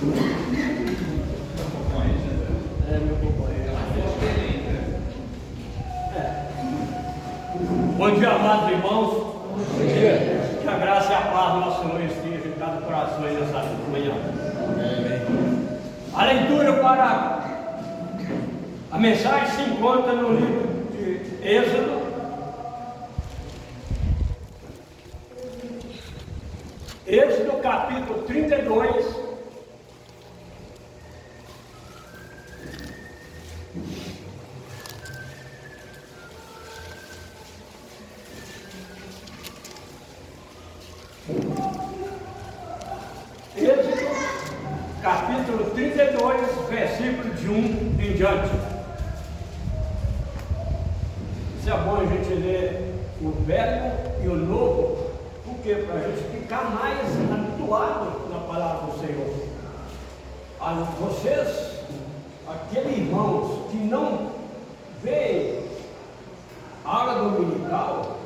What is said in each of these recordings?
Meu companheiro. Bom dia, amados irmãos. Bom dia. Que a graça e a paz do nosso Senhor esteja em cada coração aí nessa manhã. Amém. A leitura para a mensagem se encontra no livro de Êxodo. Êxodo capítulo 32. Êxodo capítulo 32, versículo de 1 em diante. Isso é bom a gente ler o Velho e o Novo, porque para a gente ficar mais habituado na palavra do Senhor. Vocês, aqueles irmãos que não veem a aula dominical,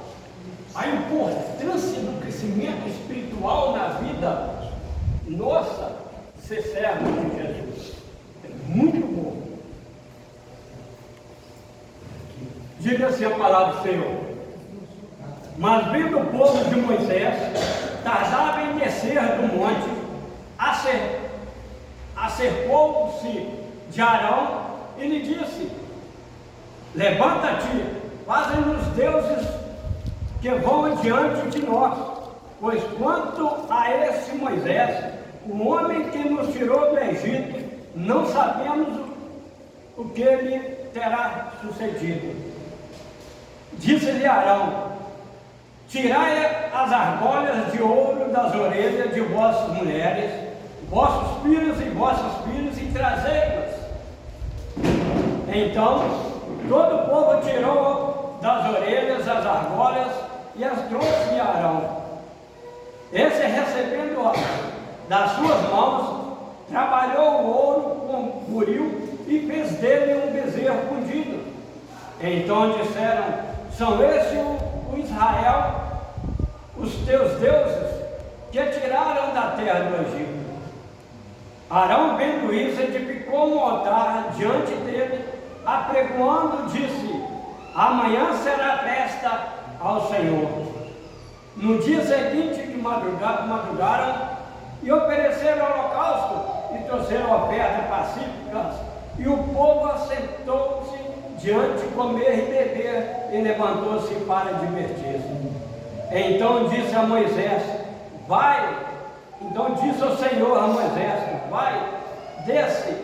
a importância do crescimento espiritual na vida nossa, ser servo de Jesus, é muito bom. Diga assim a palavra do Senhor: mas vendo o povo de Moisés tardava em descer do monte, acercou-se de Arão e lhe disse: levanta-te, faze-nos deuses que vão adiante de nós, pois quanto a esse Moisés, o homem que nos tirou do Egito, não sabemos o que lhe terá sucedido. Disse-lhe Arão: tirai as argolhas de ouro das orelhas de vossas mulheres, vossos filhos e vossas filhas, e trazei-las. Então todo o povo tirou das orelhas as argolhas e as trouxe a Arão. Esse, recebendo-as das suas mãos, trabalhou o ouro com buril e fez dele um bezerro fundido. Então disseram: são esses o Israel, os teus deuses, que tiraram da terra do Egito. Arão, vendo isso, edificou um altar diante dele, apregoando, disse: amanhã será festa ao Senhor. No dia seguinte de madrugaram e ofereceram holocausto e trouxeram ofertas pacíficas, e o povo assentou-se diante de comer e beber, e levantou-se para divertir-se. Então disse a Moisés: vai. Então disse o Senhor a Moisés: vai, desce,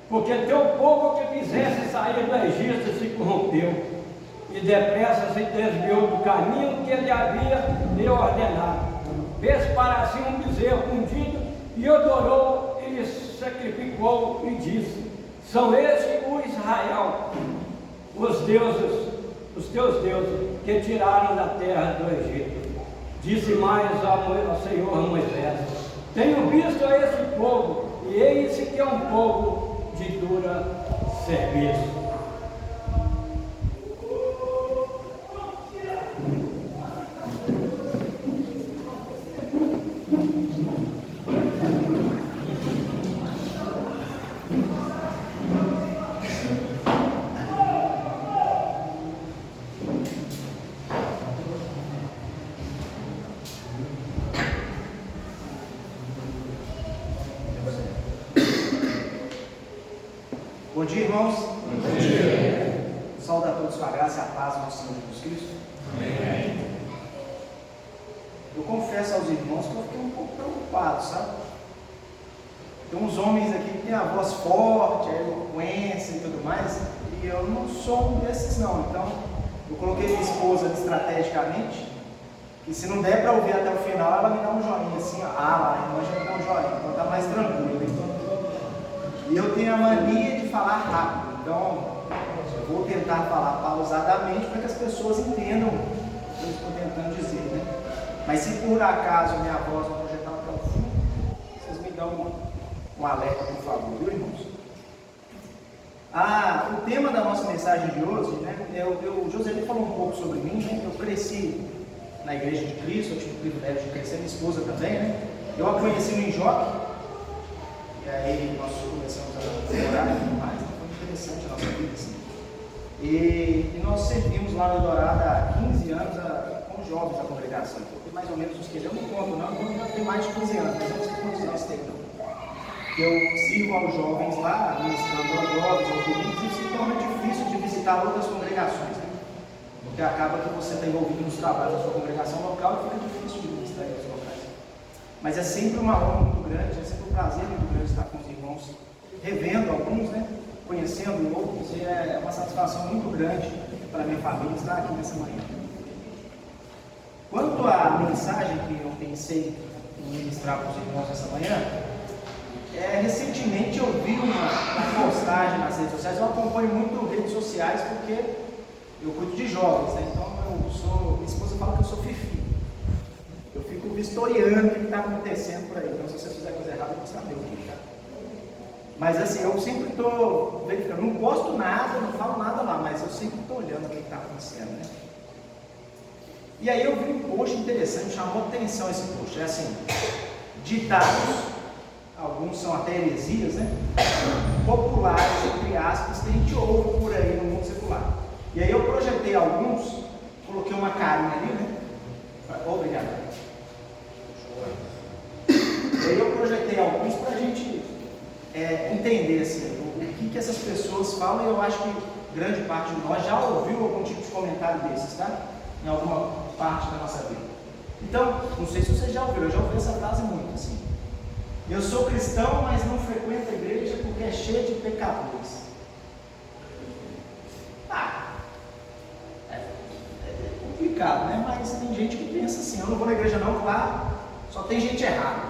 porque teu povo que fizesse sair do Egito se corrompeu, e depressa se desviou do caminho que ele havia lhe ordenado. Fez para si um bezerro fundido, e adorou, e lhe sacrificou, e disse: são esses o Israel, os teus deuses, que tiraram da terra do Egito. Disse mais ao Senhor a Moisés: tenho visto a esse povo, e eis que é um povo de dura serviço. Bom dia, irmãos. Bom dia. Saúde a todos com a graça e a paz do nosso Senhor Jesus Cristo. Amém. Eu confesso aos irmãos que eu fiquei um pouco preocupado, sabe? Tem uns homens aqui que têm a voz forte, a eloquência e tudo mais, e eu não sou um desses não. Então, eu coloquei minha esposa estrategicamente, que se não der para ouvir até o final, ela me dá um joinha assim, lá, a irmã já me dá um joinha, então tá mais tranquilo. E eu tenho a mania de falar rápido, então eu vou tentar falar pausadamente para que as pessoas entendam o que eu estou tentando dizer, né? Mas se por acaso minha voz não projetar até o fundo, vocês me dão um alerta, por favor, viu, irmãos? O tema da nossa mensagem de hoje, né? O José falou um pouco sobre mim, né? Eu cresci na Igreja de Cristo, eu tive o privilégio de crescer, minha esposa também, né? Eu a conheci no Enjoque. E aí nós começamos a orar e tudo mais, foi interessante a nossa vida, assim. E nós servimos lá no Dourado há 15 anos com os jovens da congregação. Tem mais ou menos uns que eu não conto, não tem mais de 15 anos, mas não sei quantos anos tem, não. Eu sirvo aos jovens lá, ministrando aos jovens, aos domingos, e se torna difícil de visitar outras congregações, né? Porque acaba que você está envolvido nos trabalhos da sua congregação local e fica difícil de ministrar em outros locais. Mas é sempre uma honra muito grande, é sempre um prazer muito grande estar com os irmãos, revendo alguns, né? Conhecendo outros, e é uma satisfação muito grande para a minha família estar aqui nessa manhã. Quanto à mensagem que eu pensei em ministrar para os irmãos essa manhã, recentemente eu vi uma postagem nas redes sociais. Eu acompanho muito redes sociais porque eu cuido de jovens, né? Então minha esposa fala que eu sou fifi. Eu fico vistoriando o que está acontecendo por aí. Então se você fizer coisa errada, eu vou saber o que está. Mas assim, eu sempre estou verificando, não posto nada, não falo nada lá, mas eu sempre estou olhando o que está acontecendo, né? E aí eu vi um post interessante, chamou atenção esse post. É assim, ditados, alguns são até heresias, né? Populares, entre aspas, que a gente ouve por aí no mundo secular. E aí eu projetei alguns, coloquei uma carinha ali, né? Obrigado. E aí eu projetei alguns para a gente entender assim, o que essas pessoas falam, e eu acho que grande parte de nós já ouviu algum tipo de comentário desses, tá? Em alguma parte da nossa vida. Então, não sei se vocês já ouviram, eu já ouvi essa frase muito assim. Eu sou cristão, mas não frequento a igreja porque é cheio de pecadores. É complicado, né? Mas tem gente que pensa assim, eu não vou na igreja não, lá só tem gente errada.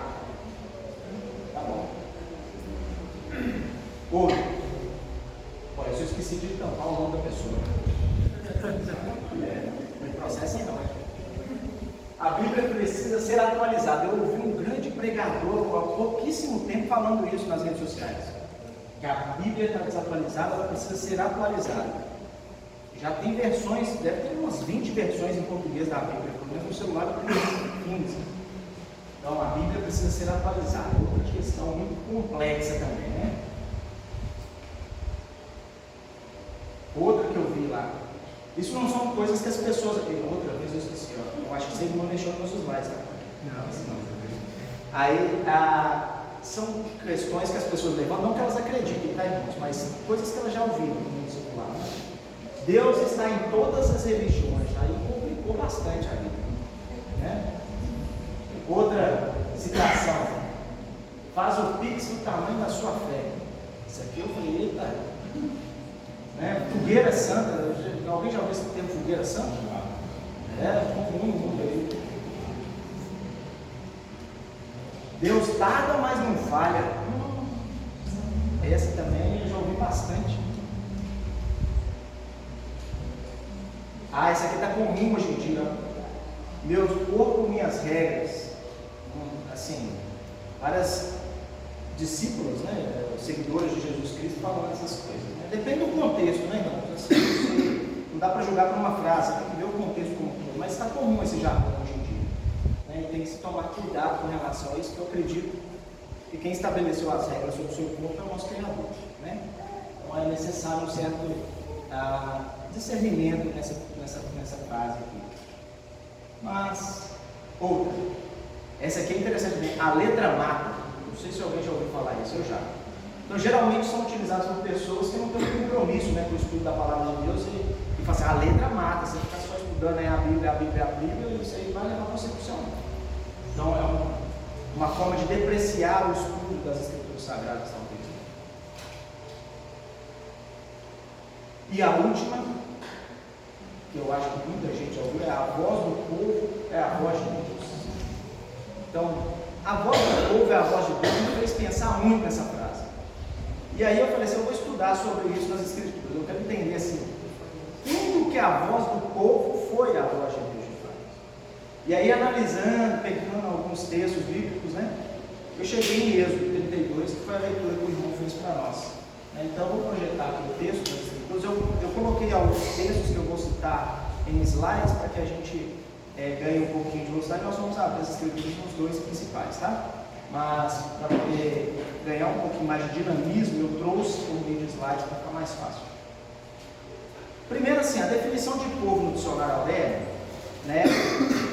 Tá bom. Outro. Olha, eu esqueci de tampar o nome da pessoa. Não processa não. A Bíblia precisa ser atualizada. Eu ouvi um grande pregador há pouquíssimo tempo falando isso nas redes sociais. Que a Bíblia está desatualizada, ela precisa ser atualizada. Já tem versões, deve ter umas 20 versões em português da Bíblia, pelo menos no celular tem 15. Então a Bíblia precisa ser atualizada. Outra questão muito complexa também, né? Outra que eu vi lá. Isso não são coisas que as pessoas. Outra vez eu esqueci, ó. Eu acho que você não deixou nos nossos slides, tá? Não. Aí são questões que as pessoas levantam, não que elas acreditem, tá, irmãos? Mas coisas que elas já ouviram no mundo secular. Deus está em todas as religiões. Aí complicou bastante a vida, né? Outra citação: faz o pix do tamanho da sua fé. Isso aqui eu falei, eita, né? Fogueira santa. Alguém já ouviu esse termo fogueira santa? É comum no mundo aí. Deus tarda, mas não falha. Essa também eu já ouvi bastante. Essa aqui está comum hoje em dia. Meu corpo, minhas regras. Assim, várias discípulos, né, seguidores de Jesus Cristo falando essas coisas. Né? Depende do contexto, né, irmãos? Assim, não dá para julgar por uma frase, tem que ver o contexto como todo. Mas está comum esse jargão hoje em dia. Né? E tem que se tomar cuidado com relação a isso, que eu acredito que quem estabeleceu as regras sobre o seu corpo é o nosso Criador. Né? Então é necessário um certo discernimento nessa frase aqui. Mas, outra. Essa aqui é interessante também. A letra mata. Não sei se alguém já ouviu falar isso, eu já. Então, geralmente são utilizados por pessoas que não têm um compromisso, né, com o estudo da palavra de Deus e falam assim, a letra mata, você fica só estudando aí a Bíblia, e isso aí vai levar você para o céu. Então, é uma forma de depreciar o estudo das Escrituras Sagradas, talvez. E a última, que eu acho que muita gente já ouviu, é a voz do povo, é a voz de Deus. Então, a voz do povo é a voz de Deus, me fez pensar muito nessa frase. E aí eu falei assim, eu vou estudar sobre isso nas Escrituras, eu quero entender assim, tudo que a voz do povo foi a voz de Deus de fato. E aí analisando, pegando alguns textos bíblicos, né, eu cheguei em Êxodo 32, que foi a leitura que o irmão fez para nós. Então eu vou projetar aqui o texto das Escrituras, eu coloquei alguns textos que eu vou citar em slides para que a gente ganhe um pouquinho de velocidade. Nós vamos abrir as Escrituras nos dois principais, tá? Mas para poder ganhar um pouquinho mais de dinamismo, eu trouxe um vídeo de slides para ficar mais fácil. Primeiro, assim, a definição de povo no dicionário Aurélio, né,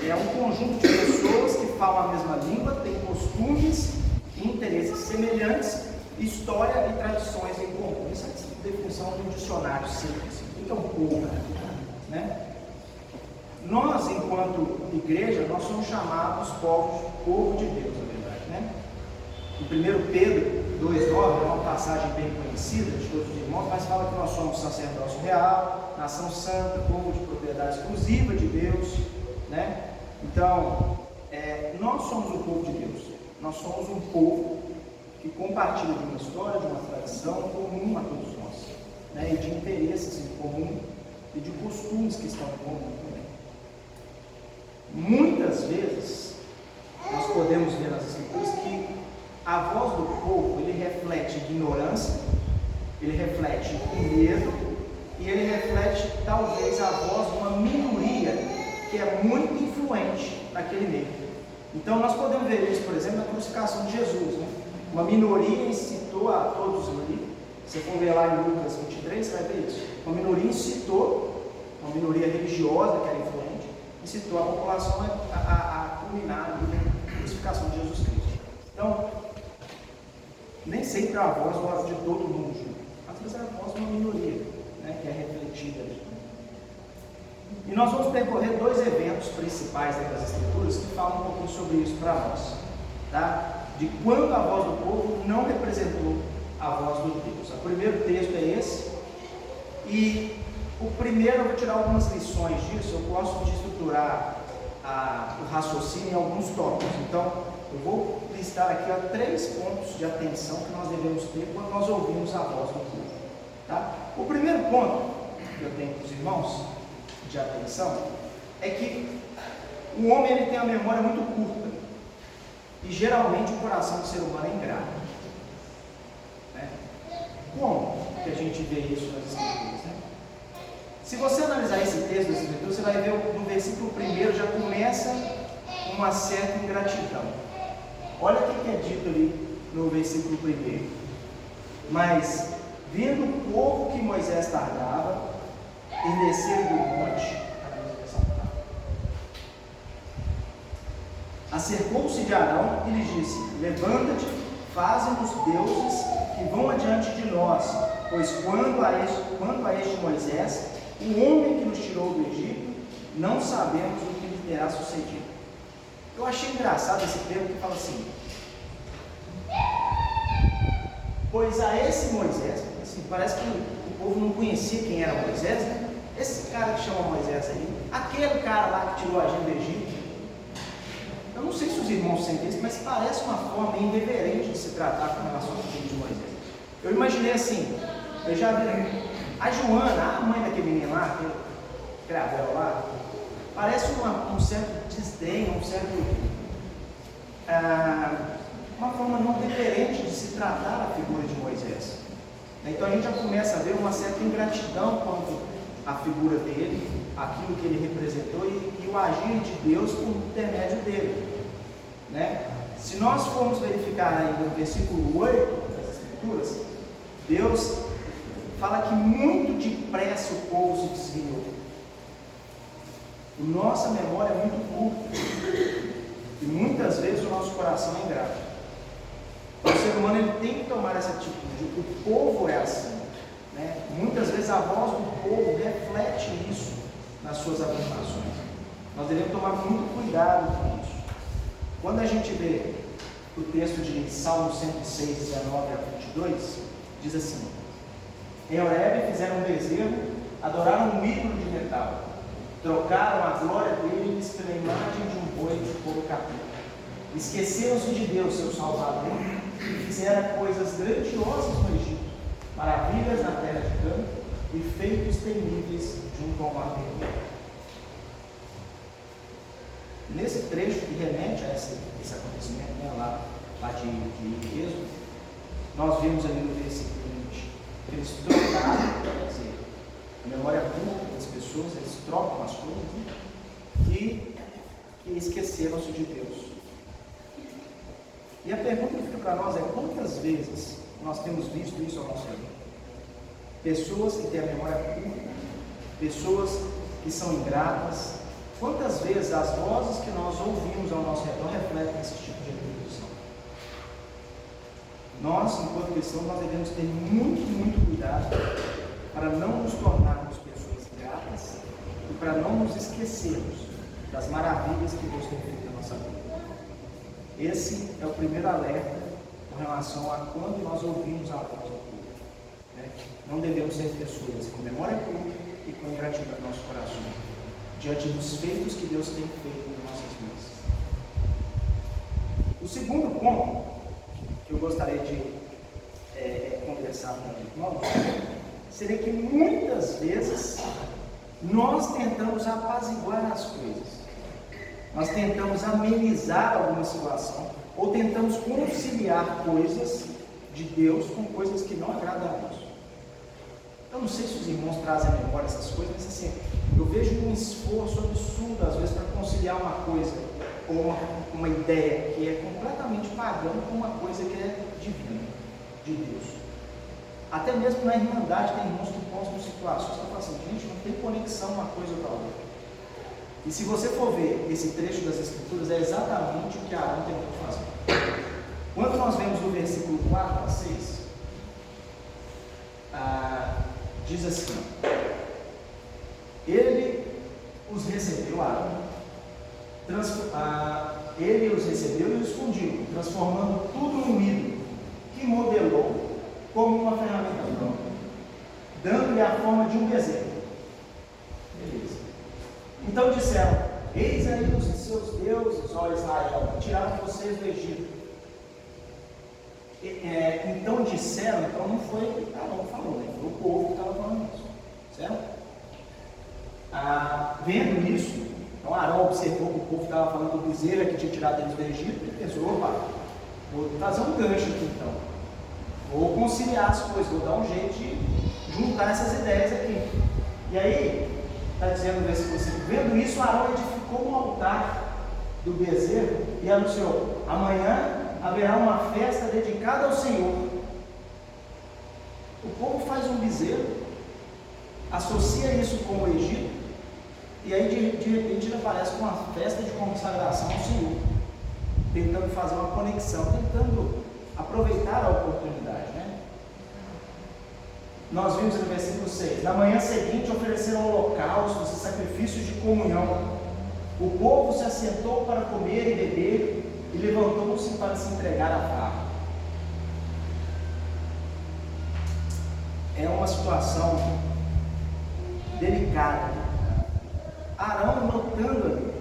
é um conjunto de pessoas que falam a mesma língua, têm costumes e interesses semelhantes, história e tradições em comum. Essa é a definição de um dicionário simples. O que é um povo, né? Nós, enquanto igreja, nós somos chamados povo de Deus, na verdade, né? Em 1 Pedro 2,9, é uma passagem bem conhecida de todos os irmãos, mas fala que nós somos sacerdócio real, nação santa, povo de propriedade exclusiva de Deus, né? Então, nós somos o povo de Deus. Nós somos um povo que compartilha de uma história, de uma tradição comum a todos nós, né? E de interesses em comum e de costumes que estão em comum também. Muitas vezes, nós podemos ver nas Escrituras que a voz do povo, ele reflete ignorância, ele reflete medo, e ele reflete talvez a voz de uma minoria que é muito influente naquele meio. Então nós podemos ver isso, por exemplo, na crucificação de Jesus, né? Uma minoria incitou a todos ali. Se você for ver lá em Lucas 23, você vai ver isso. Uma minoria incitou, uma minoria religiosa que era influente, incitou a população a culminar na crucificação de Jesus Cristo. Então, nem sempre a voz de todo mundo junto, às vezes é a voz de uma minoria, né, que é refletida ali. E nós vamos percorrer dois eventos principais das Escrituras que falam um pouquinho sobre isso para nós, tá? De quando a voz do povo não representou a voz do Deus. O primeiro texto é esse, e o primeiro eu vou tirar algumas lições disso. Eu gosto de estruturar o raciocínio em alguns tópicos. Então, eu vou listar aqui 3 pontos de atenção que nós devemos ter quando nós ouvimos a voz do povo. Tá? O primeiro ponto que eu tenho para os irmãos de atenção é que o homem ele tem a memória muito curta e geralmente o coração do ser humano é ingrato. Né? Como que a gente vê isso nas Escrituras? Né? Se você analisar esse texto das Escrituras, você vai ver no versículo 1 já começa uma certa ingratidão. Olha o que é dito ali no versículo 1. Mas, vendo o povo que Moisés tardava em descer do monte, acercou-se de Arão e lhe disse: levanta-te, faze-nos deuses que vão adiante de nós, pois quanto a este Moisés, o homem que nos tirou do Egito, não sabemos o que lhe terá sucedido. Eu achei engraçado esse termo que fala assim: pois a esse Moisés, assim, parece que o povo não conhecia quem era Moisés, né? Esse cara que chama Moisés aí, aquele cara lá que tirou a gente do Egito. Eu não sei se os irmãos sentem isso, mas parece uma forma irreverente de se tratar com relação ao filho de Moisés. Eu imaginei assim, eu já vi a Joana, a mãe daquele menino lá, aquele Cravel lá, parece um certo desdém, uma forma não reverente de se tratar a figura de Moisés. Então a gente já começa a ver uma certa ingratidão quanto à figura dele, aquilo que ele representou e o agir de Deus por intermédio dele. Né? Se nós formos verificar ainda no versículo 8 das Escrituras, Deus fala que muito depressa o povo se desviou. Nossa memória é muito curta e muitas vezes o nosso coração é ingrato. O ser humano ele tem que tomar essa atitude. O povo é assim, né? Muitas vezes a voz do povo reflete isso nas suas afirmações. Nós devemos tomar muito cuidado com isso. Quando a gente vê o texto de Salmo 106, 19 a 22, diz assim: em Horebe fizeram um bezerro, adoraram um ídolo de metal, trocaram a glória deles pela imagem de um boi de couro capido. Esqueceram-se de Deus, seu Salvador, e fizeram coisas grandiosas no Egito, maravilhas na terra de Cã e feitos temíveis junto ao mar vermelho. Nesse trecho que remete a esse acontecimento, né, lá de Êxodo, nós vimos ali no versículo 20 que eles trocaram, quer dizer, a memória curta das pessoas, eles trocam as coisas, né, e esqueceram-se de Deus. E a pergunta que fica para nós é: quantas vezes nós temos visto isso ao nosso redor? Pessoas que têm a memória curta, pessoas que são ingratas. Quantas vezes as vozes que nós ouvimos ao nosso redor refletem esse tipo de atribuição? Nós, enquanto cristãos, nós devemos ter muito cuidado para não nos tornarmos pessoas ingratas e para não nos esquecermos das maravilhas que Deus tem feito na nossa vida. Esse é o primeiro alerta com relação a quando nós ouvimos a voz do povo. Não devemos ser pessoas com memória curta e com ingratidão no nosso coração, diante dos feitos que Deus tem feito em nossas vidas. O segundo ponto que eu gostaria de conversar com os irmãos seria que muitas vezes nós tentamos apaziguar as coisas. Nós tentamos amenizar alguma situação, ou tentamos conciliar coisas de Deus com coisas que não agradam a Deus. Eu não sei se os irmãos trazem à memória essas coisas, mas assim, eu vejo um esforço absurdo às vezes para conciliar uma coisa, ou uma ideia que é completamente pagã com uma coisa que é divina, de Deus. Até mesmo na Irmandade tem irmãos que postam situações que eu falo assim: gente, não tem conexão uma coisa com a outra. E se você for ver esse trecho das Escrituras, é exatamente o que Arão tentou fazer. Quando nós vemos o versículo 4 a 6, diz assim: ele os recebeu, Arão, ele os recebeu e os fundiu, transformando tudo num ídolo, que modelou como uma ferramenta pronta, dando-lhe a forma de um bezerro. Beleza. Então disseram: eis aí os seus deuses, ó Israel, que tiraram vocês do Egito. Então disseram, então não foi Arão que falou, né? Foi o povo que estava falando isso, certo? Vendo isso, então Arão observou que o povo estava falando do bezerro que tinha tirado eles do Egito, e pensou: opa, vou fazer um gancho aqui então, vou conciliar as coisas, vou dar um jeito de juntar essas ideias aqui. E aí, está dizendo no versículo 5: vendo isso, Arão edificou um altar do bezerro e anunciou: amanhã haverá uma festa dedicada ao Senhor. O povo faz um bezerro, associa isso com o Egito, e aí de repente ele aparece com uma festa de consagração ao Senhor, tentando fazer uma conexão, tentando aproveitar a oportunidade, né? Nós vimos no versículo 6: na manhã seguinte ofereceram holocaustos e sacrifícios de comunhão. O povo se assentou para comer e beber e levantou-se para se entregar à farra. É uma situação delicada. Arão, notando ali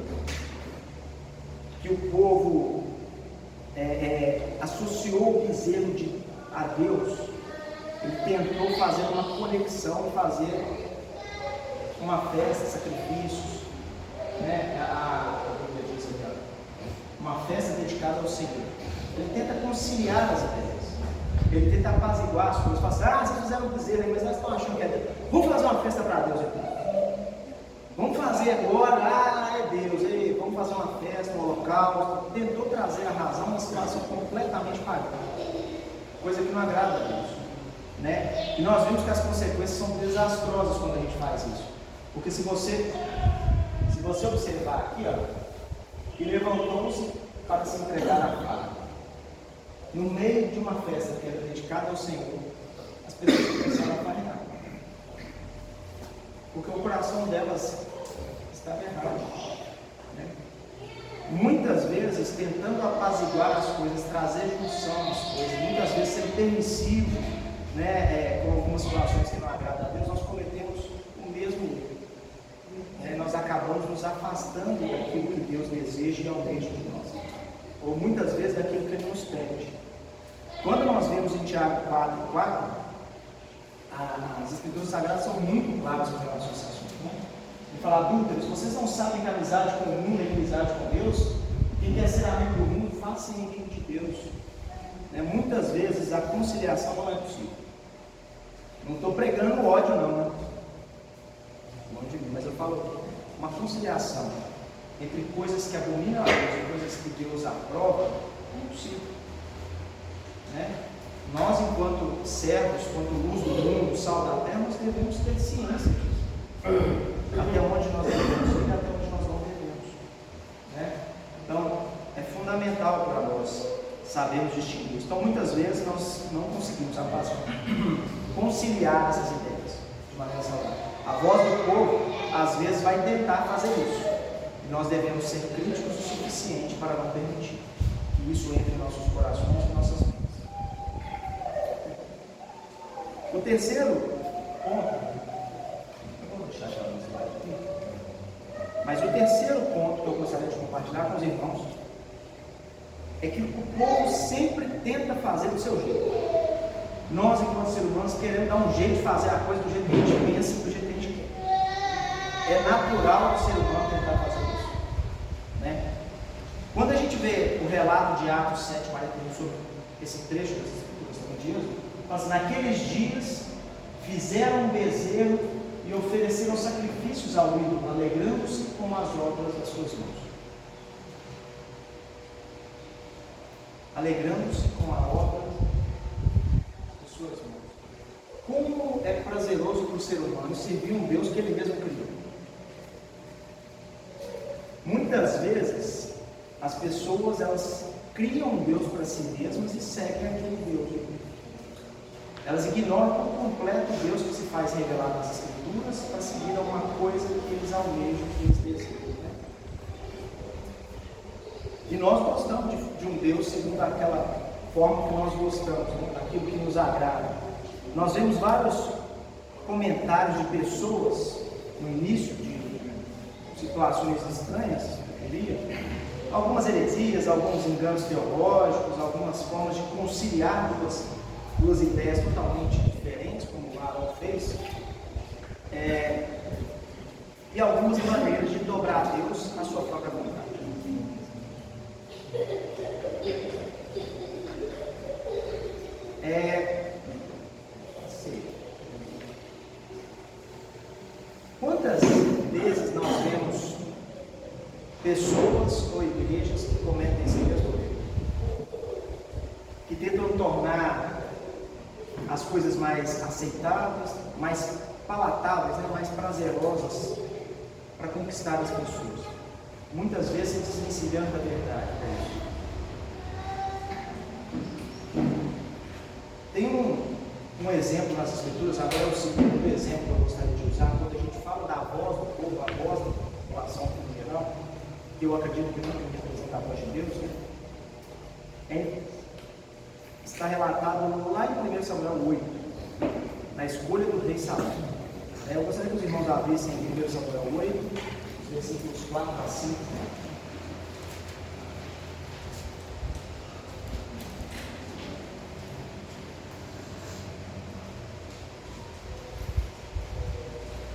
que o povo associou o bezerro a Deus, ele tentou fazer uma conexão, fazer uma festa, sacrifícios, né? Uma festa dedicada ao Senhor. Ele tenta conciliar as ideias, ele tenta apaziguar as coisas. Fala assim: vocês fizeram um bezerro aí, mas nós estamos achando que é Deus. Vamos fazer uma festa para Deus aqui. Vamos fazer agora, é Deus, vamos fazer uma festa, um holocausto. Tentou trazer a razão uma situação completamente pagã, coisa que não agrada a Deus, né? E nós vimos que as consequências são desastrosas quando a gente faz isso, porque se você observar aqui, ó, e levantou-se para se entregar à farra, no meio de uma festa que era dedicada ao Senhor, as pessoas começaram a farrear, porque o coração delas estava errado, né? Muitas vezes tentando apaziguar as coisas, trazer junção às coisas, muitas vezes sendo permissivo, né, com algumas situações que não agradam a Deus, nós cometemos o mesmo erro. Nós acabamos nos afastando daquilo que Deus deseja e almeja de nós, ou muitas vezes daquilo que Ele nos pede. Quando nós vemos em Tiago 4:4, as Escrituras Sagradas são muito claras com relação a esse assunto, né? Ele fala: adúlteros, vocês não sabem que a amizade com o mundo é inimizade com Deus? Quem quer ser amigo do mundo, faça inimigo de Deus. Muitas vezes a conciliação não é possível. Não estou pregando ódio não, né? Longe de mim, mas eu falo uma conciliação entre coisas que abominam a Deus e coisas que Deus aprova, não é possível. Nós, enquanto servos, quanto luz do mundo, sal da terra, nós devemos ter ciência disso. Até onde nós devemos ir, até onde nós não devemos. Né? Então, é fundamental para nós sabermos distinguir isso. Então, muitas vezes, nós não conseguimos conciliar essas ideias de maneira saudável. A voz do povo, às vezes, vai tentar fazer isso. E nós devemos ser críticos o suficiente para não permitir que isso entre em nossos corações e nossas mentes. O terceiro ponto, eu vou deixar ela no slide aqui, mas o terceiro ponto que eu gostaria de compartilhar com os irmãos é que o povo sempre tenta fazer do seu jeito. Nós, enquanto seres humanos, queremos dar um jeito de fazer a coisa do jeito que a gente pensa e do jeito que a gente quer. É natural do ser humano tentar fazer isso. Né? Quando a gente vê o relato de Atos 7:41 sobre esse trecho das Escrituras também diz, fala assim, naqueles dias fizeram um bezerro e ofereceram sacrifícios ao ídolo, alegrando-se com as obras das suas mãos. Alegrando-se com a obra das suas mãos. Como é prazeroso para o ser humano servir um Deus que ele mesmo criou. Muitas vezes as pessoas elas criam um Deus para si mesmas e seguem aquele Deus. Elas ignoram por completo o Deus que se faz revelar nas Escrituras para seguir alguma coisa que eles almejam, que eles desejam. Né? E nós gostamos de um Deus segundo aquela forma que nós gostamos, né? Aquilo que nos agrada. Nós vemos vários comentários de pessoas no início de situações estranhas, eu diria, algumas heresias, alguns enganos teológicos, algumas formas de conciliar duas ideias totalmente diferentes, como o Aaron fez, e algumas maneiras de dobrar a Deus à sua própria vontade. Quantas vezes nós vemos pessoas ou igrejas que cometem esse mesmo erro, que tentam tornar as coisas mais aceitáveis, mais palatáveis, né, mais prazerosas para conquistar as pessoas. Muitas vezes se desvencilhando da verdade. Tem um exemplo nas Escrituras, agora é o segundo exemplo que eu gostaria de usar, quando a gente fala da voz do povo, a voz da população em geral, que eu acredito que nunca representa a voz de Deus, né? Está relatado lá em 1 Samuel 8, na escolha do rei Saul. Eu gostaria que os irmãos abrissem em 1 Samuel 8, os versículos 4 a 5.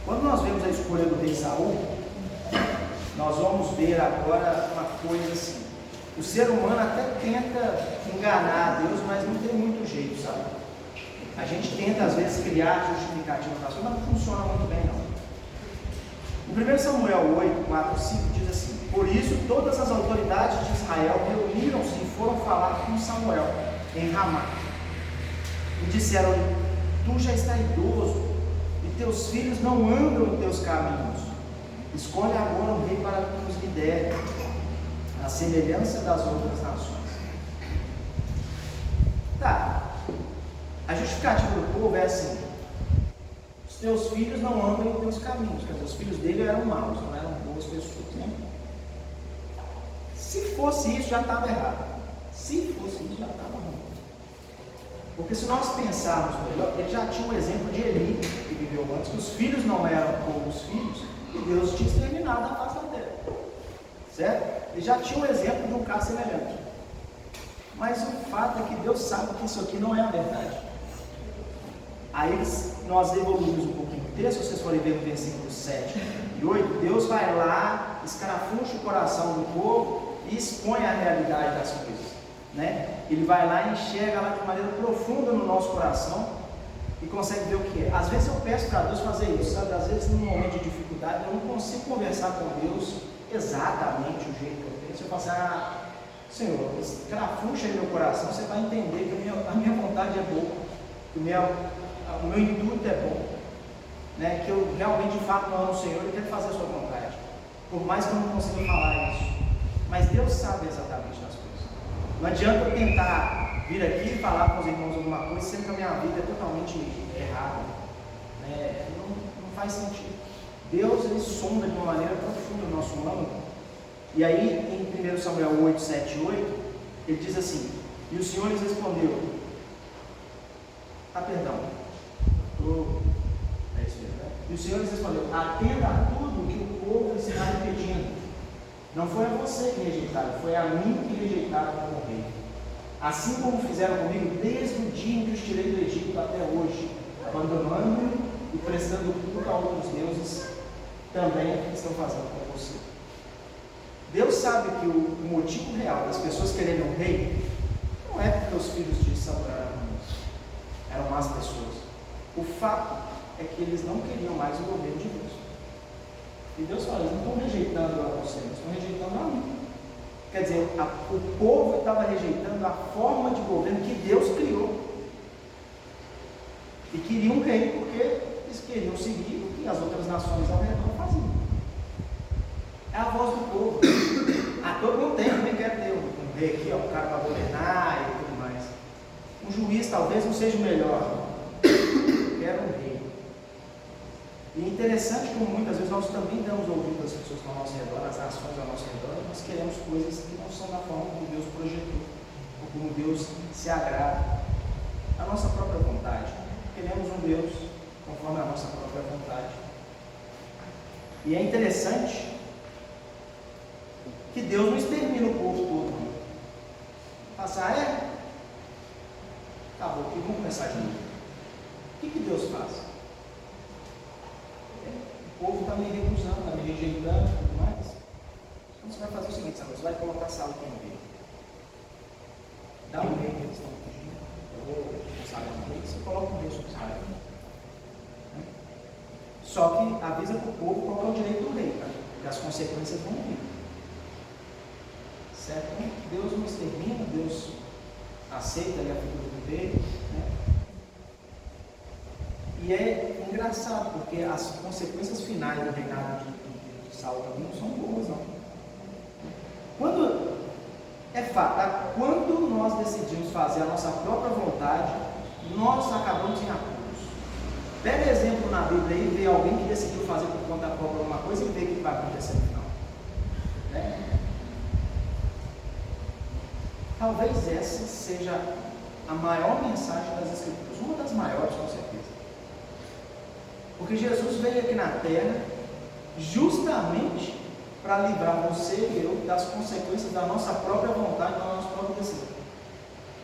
Quando nós vemos a escolha do rei Saul, nós vamos ver agora uma coisa assim. O ser humano até tenta enganar a Deus, mas não tem muito jeito, sabe? A gente tenta às vezes criar justificativas para as coisas, mas não funciona muito bem não. O 1 Samuel 8, 4, 5 diz assim: por isso todas as autoridades de Israel reuniram-se e foram falar com Samuel em Ramá. E disseram-lhe: tu já está idoso, e teus filhos não andam em teus caminhos. Escolhe agora um rei para que nos lidere, a semelhança das outras nações. Tá. A justificativa do povo é assim: os teus filhos não andam em teus caminhos. Quer dizer, os filhos dele eram maus, não eram boas pessoas, né? Se fosse isso, já estava errado. Se fosse isso, já estava ruim. Porque se nós pensarmos melhor, ele já tinha um exemplo de Eli, que viveu antes, que os filhos não eram como os filhos, e Deus tinha exterminado a face da terra. Certo? Ele já tinha um exemplo de um caso semelhante. Mas o fato é que Deus sabe que isso aqui não é a verdade. Aí nós evoluímos um pouquinho o texto, se vocês forem ver no versículo 7 e 8, Deus vai lá, escarafuncha o coração do povo e expõe a realidade das coisas. Né? Ele vai lá e enxerga lá de maneira profunda no nosso coração e consegue ver o que é. Às vezes eu peço para Deus fazer isso, sabe? Às vezes num momento de dificuldade eu não consigo conversar com Deus exatamente o jeito que eu penso. Eu falo assim: Senhor, escarafuncha aí meu coração, você vai entender que a minha vontade vontade é boa, que o meu intuito é bom, né? Que eu realmente de fato amo o Senhor e quero fazer a sua vontade, por mais que eu não consiga falar isso, mas Deus sabe exatamente das coisas. Não adianta eu tentar vir aqui e falar com os irmãos alguma coisa, sendo que a minha vida é totalmente errada, né? Não faz sentido. Deus, ele sonda de uma maneira profunda o nosso âmago. E aí em 1 Samuel 8, 7 e 8, ele diz assim: e o Senhor lhes respondeu, é isso mesmo, né? E o Senhor lhes respondeu: atenda a tudo que o povo está lhe pedindo. Não foi a você que rejeitaram, foi a mim que rejeitaram como rei. Assim como fizeram comigo desde o dia em que os tirei do Egito até hoje, abandonando-me e prestando culto a outros deuses, também estão fazendo com você. Deus sabe que o motivo real das pessoas quererem um rei não é porque os filhos de Samuel eram más pessoas. O fato é que eles não queriam mais o governo de Deus. E Deus fala: eles não estão rejeitando a você, eles estão rejeitando a mim. Quer dizer, o povo estava rejeitando a forma de governo que Deus criou. E queriam um rei porque eles queriam seguir o que as outras nações ao redor faziam. É a voz do povo. Todo mundo também quer ter um rei aqui, um cara para governar e tudo mais. Um juiz talvez não seja o melhor. Quero um rei. E é interessante como muitas vezes nós também damos ouvido às pessoas ao nosso redor, às nações ao nosso redor, nós queremos coisas que não são da forma como Deus projetou, ou como Deus se agrada. A nossa própria vontade. Queremos um Deus conforme a nossa própria vontade. E é interessante que Deus não extermina o povo todo. Passar, acabou aqui, vamos começar de novo. O que Deus faz? O povo está me recusando, está me rejeitando e tudo mais. Então você vai fazer o seguinte, Samuel, você vai colocar a sala aqui no meio. Dá um rei que eles estão pedindo. Eu vou consagrar um rei, você coloca um rei sobre o salário. Só que avisa para o povo qual é o direito do rei, tá? Porque as consequências vão vir. Certo? Então, Deus não extermina, Deus aceita ali a figura do rei, né? E é engraçado, porque as consequências finais do reinado de Saul também não são boas, não. Quando nós decidimos fazer a nossa própria vontade, nós acabamos em apuros. Pega exemplo na Bíblia aí, vê alguém que decidiu fazer por conta própria alguma coisa e vê o que vai acontecer no final. Né? Talvez essa seja a maior mensagem das Escrituras, uma das maiores, com certeza. Porque Jesus veio aqui na terra justamente para livrar você e eu das consequências da nossa própria vontade, da nossa própria decisão,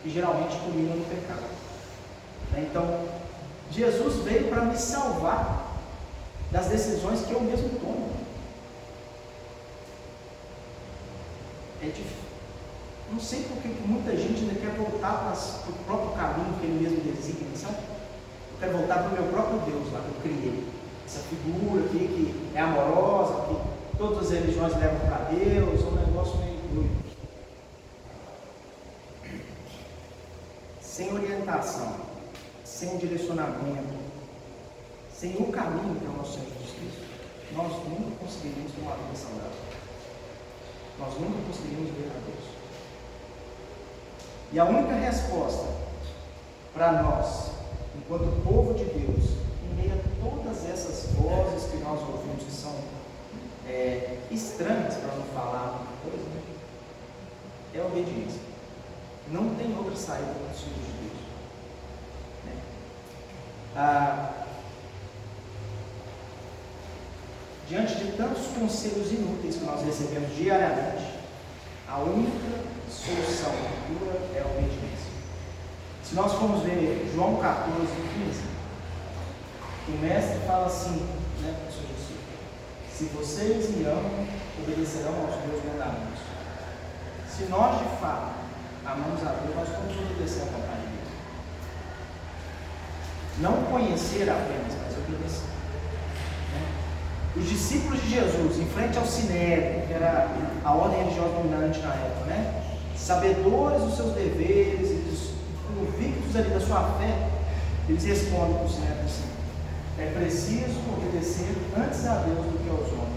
que geralmente culmina no pecado. Então, Jesus veio para me salvar das decisões que eu mesmo tomo. É difícil. Não sei por que muita gente ainda quer voltar para o próprio caminho que ele mesmo designa, sabe? Eu quero voltar para o meu próprio Deus lá que eu criei. Essa figura aqui que é amorosa, que todas as religiões levam para Deus, é um negócio meio doido. Sem orientação, sem direcionamento, sem o caminho que é o nosso Senhor Jesus Cristo, nós nunca conseguiríamos ter uma vida saudável. Nós nunca conseguiríamos ver a Deus. E a única resposta para nós, enquanto povo de Deus, em meio a todas essas vozes que nós ouvimos, que são estranhas, para não falar outra coisa, né? É a obediência. Não tem outra saída para os filhos de Deus. Né? Diante de tantos conselhos inúteis que nós recebemos diariamente, a única solução pura é a obediência. Se nós formos ver João 14, 15, o mestre fala assim, né, para o Senhor Jesus: se vocês me amam, obedecerão aos meus mandamentos. Se nós de fato amamos a Deus, nós vamos obedecer a vontade de Deus. Não conhecer apenas, mas obedecer. Os discípulos de Jesus, em frente ao Sinédrio, que era a ordem religiosa dominante na época, né? Sabedores dos seus deveres e convictos princípios ali da sua fé, eles respondem para o Senhor assim: é preciso obedecer antes a Deus do que aos homens.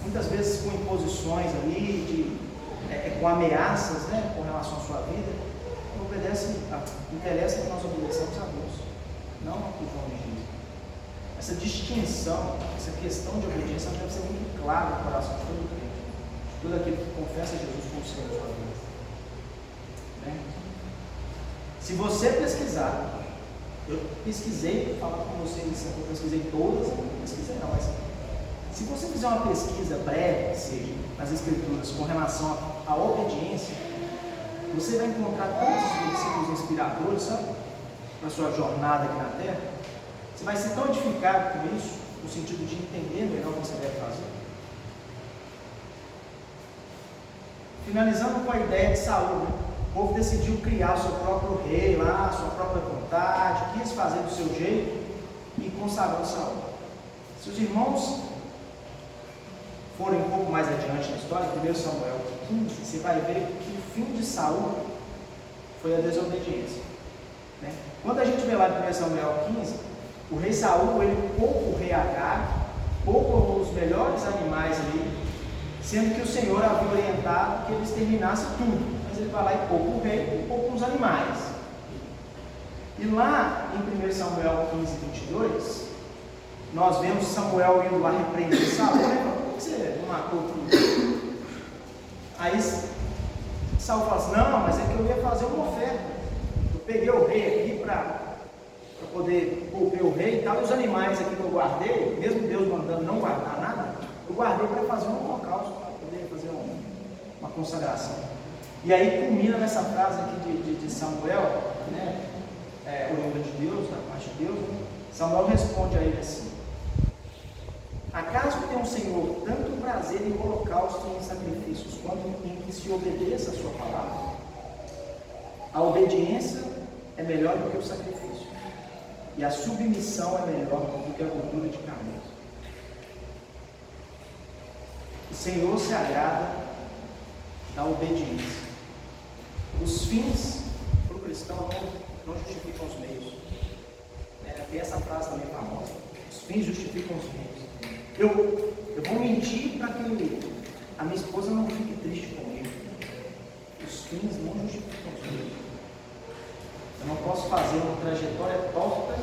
Muitas vezes com imposições ali, com ameaças, né, com relação à sua vida, interessa que nós obedeçamos a Deus, não ao que os homens dizem. Essa distinção, essa questão de obediência deve ser muito clara no coração de todo crente, de todo aquele que confessa Jesus como Senhor da sua vida. Né? Se você pesquisar, eu pesquisei, vou falar com vocês, eu pesquisei todas, mas se você fizer uma pesquisa breve, que seja, nas Escrituras, com relação à obediência, você vai encontrar tantos versículos inspiradores, sabe, para a sua jornada aqui na Terra. Você vai ser tão edificado com isso, no sentido de entender melhor o que você deve fazer. Finalizando com a ideia de Saul, né? O povo decidiu criar o seu próprio rei lá, a sua própria vontade, quis fazer do seu jeito e consagrou Saul. Se os irmãos forem um pouco mais adiante na história, 1 Samuel 15, você vai ver que o fim de Saul foi a desobediência. Né? Quando a gente vê lá em 1 Samuel 15, o rei Saul, ele poupa o rei Agag, poupa os melhores animais ali, sendo que o Senhor havia orientado que ele exterminasse tudo. Mas ele vai lá e poupa o rei e poupa os animais. E lá em 1 Samuel 15, 22, nós vemos Samuel indo lá repreender Saul, né? Por que você não matou tudo? Aí Saul fala assim: não, mas é que eu ia fazer uma oferta. Eu peguei o rei aqui para poder poupar o rei e tal, e os animais aqui que eu guardei, mesmo Deus mandando não guardar nada, eu guardei para fazer um holocausto, para poder fazer uma consagração. E aí culmina nessa frase aqui de Samuel, né, oriunda de Deus, da parte de Deus, né? Samuel responde a ele assim: acaso tem o Senhor tanto prazer em holocaustos e em sacrifícios, quanto em que se obedeça a sua palavra? A obediência é melhor do que o sacrifício, e a submissão é melhor do que a gordura de camelos. O Senhor se agrada da obediência. Os fins para o cristão não justificam os meios. Tem essa frase também famosa: os fins justificam os meios. Eu vou mentir para que a minha esposa não fique triste comigo. Os fins não justificam os meios. Eu não posso fazer uma trajetória torta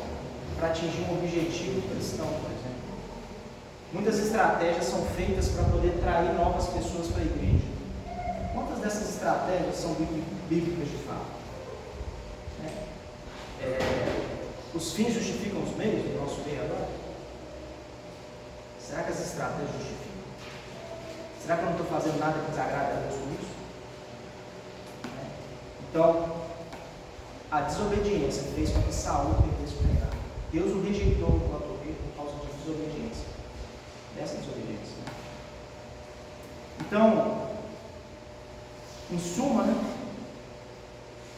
para atingir um objetivo cristão, por exemplo. Muitas estratégias são feitas para poder atrair novas pessoas para a igreja. Quantas dessas estratégias são bíblicas de fato? Os fins justificam os meios do nosso meio agora? Será que as estratégias justificam? Será que eu não estou fazendo nada que desagrade a Deus com isso? Então, a desobediência fez com que Saul perdesse o reinado. Deus o rejeitou enquanto rei por causa de desobediência. Dessa desobediência. Então, em suma, né,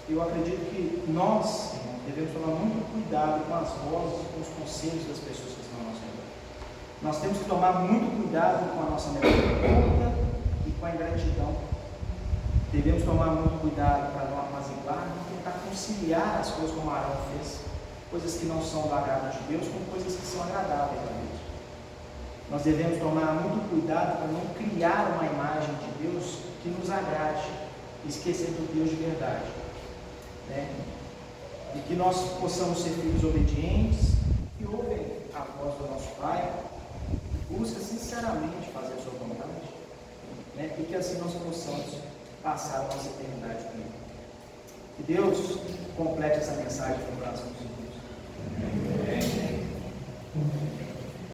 eu acredito que nós devemos tomar muito cuidado com as vozes, com os conselhos das pessoas que estão ao nosso redor. Nós temos que tomar muito cuidado com a nossa conta e com a ingratidão. Devemos tomar muito cuidado para não apaziguar, não tentar conciliar as coisas como Arão fez, coisas que não são do agrado de Deus com coisas que são agradáveis a Deus. Nós devemos tomar muito cuidado para não criar uma imagem de Deus que nos agrade, esquecer do Deus de verdade, né? E que nós possamos ser filhos obedientes, que ouvem a voz do nosso Pai, que busca sinceramente fazer a sua vontade, né? E que assim nós possamos passar a nossa eternidade com Ele. Que Deus complete essa mensagem no coração dos irmãos.